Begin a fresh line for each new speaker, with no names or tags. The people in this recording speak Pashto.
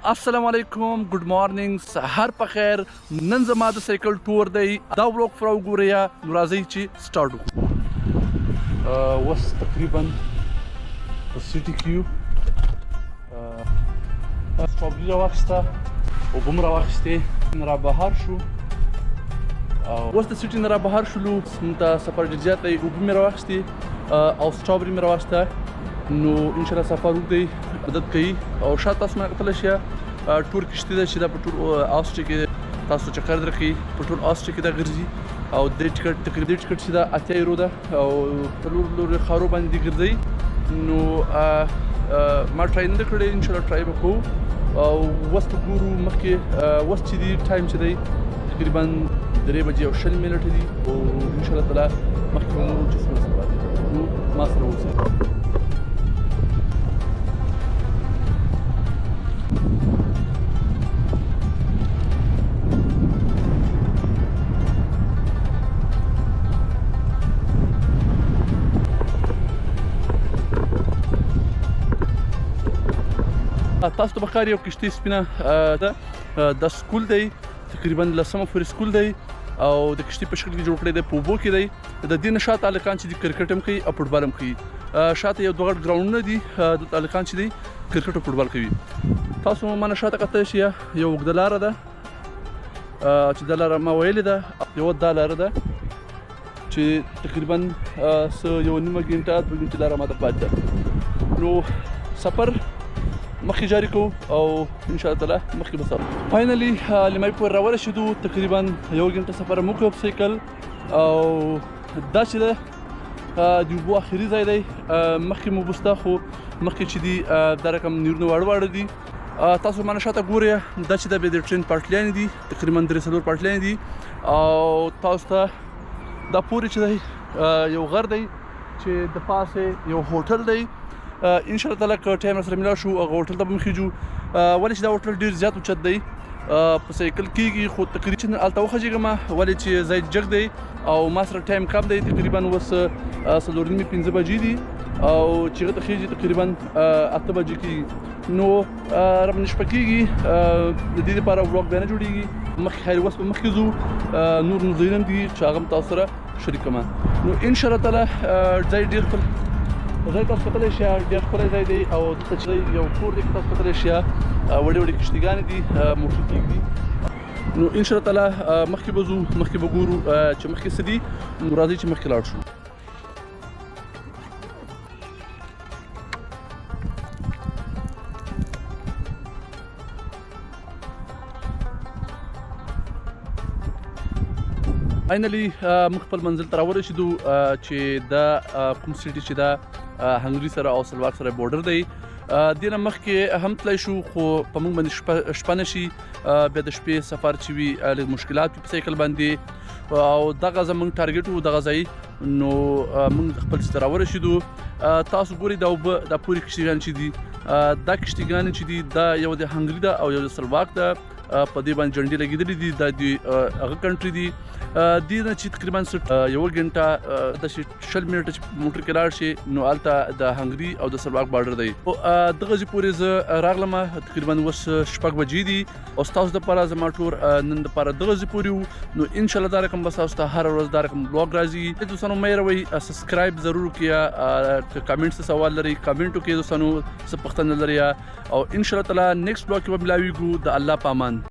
السلام علیکم ګډ مارنینګ سحر په خیر نن زما د سایکل ټور دی دا ولوګ فرا وګورئ نو راځئ چې سٹارټ وکړو وس تقریبا په سټي کیو سټرابري راواخیسته اوبه م راواخیستې را بهر شو اوس د سټي نه را بهر شولو موږ ته سفر ډېر زیات دی اوبه مې راواخیستې او سټرابري مې راواخیسته نو انشاءالله سفر اوږدی مدد کوي او شاته تاسو مې کتلی شئ ټور کشتي ده چې دا په ټول آسټریا کې تاسو چکر درکوي په ټول آسټریا کې دا ګرځي او د ټکټ تقریبا ټکټ چې دا 80 یورو ده او څلور لورې خارو باندې ګرځي نو ما ټرای نه کړی انشاءالله ټرای به کوو او اوس به ګورو مخکې اوس چې دی ټایم چې دی تقریبا 3 بجې او 20 منټه دي او انشاءالله تعالی مخکې به مو چې څومره سفر نو ما سره اوسئ تاسو ته بخار یو کشتي سپینه ده د سکول دی تقریبا لسمه پورې سکول دی او د کشتي په شکل کې جوړ کړی دی په اوبو کې دی د دې نه شاته هلکان چې دي کرکټ هم کوي او فوټبال هم کوي شاته یو دوه غټ ګراونډونه دي دلته هلکان چې دي کرکټ او فوټبال کوي تاسو ما نه شاته کتلی شئ یو اوږده لاره ده چې دا لاره ما ویلې ده یوه دا لاره ده چې تقریبا یو نیمه ګنټه 2 ګنټې لاره ماته پاتې ده نو سفر مخکې جاري کوو او انشاءالله تعالی مخکې به سفر فاینلي لیمای پورې راورسېدو تقریبا 1 ګنټه سفر مو وکړو په سایکل او دا چې ده د اوبو اخري ځای دی مخکې مو بسته خو مخکې چې دي دا رقم نیرونه واړه دي تاسو ما نه شاته ګورئ دا چې دا بیا د ټرین پارټلیانې دي تقریبا 3 پارټلیانې دي او تاسو ته دا پورې چې دی یو غر دی چې د پاسه یو هوټل دی انشاءالله تعالی که ټایم سره ملاو شو هغه هوټل ته به مخکې ځو ولې چې دا هوټل ډېر زیات اوچت دی په سایکل کېږي خو تقریبا چې هلته وخځېږم ولې چې ځای جګ دی او ما سره ټایم کم دی تقریبا اوس 4:30-5 بجې دي او چې هغه ته خېږي تقریبا 8 بجې کېږي نو راباندې شپه کېږي د دې لپاره ولوګ بیا نه جوړېږي مخکې خیر اوس به مخکې ځو نور ځایونه هم دي چې هغه هم تاسو سره شریکوم نو انشاءالله تعالی ځای ډېر ځای تاسو کتلی شئ ډېر ښکلی ځای دی او دلته چې یو کور دی که تاسو کتلی شئ وړې وړې کشتیګانې دي موټر کېږدي نو انشاءالله تعالی مخکې به ځو مخکې به ګورو چې مخکې څه دي نو راځئ چې مخکې لاړ شو فاینلي موږ خپل منزل ته راورسېدو چې دا کوم سټي چې دا هنګري سره او سلواک سره بورډر دی دې نه مخکې هم تللی شو خو په موږ باندې شپه نه شي بیا د شپې سفر چې وي لږ مشکلات وي په سایکل باندې او دغه زموږ ټارګټ و دغه ځای نو موږ خپل ځای ته راورسېدو تاسو ګورئ دا اوبه دا پورې کشتیګانې چې دي دا کشتیګانې چې دي دا یو د هنګري ده او یو د سلواک ده په دې باندې جنډې لګېدلې دي دا د هغه کنټري دي دې نه چې تقریبا 1 ګنټه د 20 منټه چې موټر کې لاړ شي نو هلته د هنګري او د سلواک بارډر دی او دغه ځای پورې زه راغلم تقریبا اوس 6 بجې دي او ستاسو دپاره زما ټور نن دپاره دغه ځای پورې وو نو انشاءالله دا رقم به ستاسو ته هره ورځ دا رقم بلاګ راځي دوستانو مه هېروئ سبسکرایب ضرور وکړئ که کامنټ څه سوال لرئ کامنټ وکړئ دوستانو څه پوښتنه لرئ او انشاءالله تعالی نیکسټ بلاګ کې به ملاویږو د الله په امان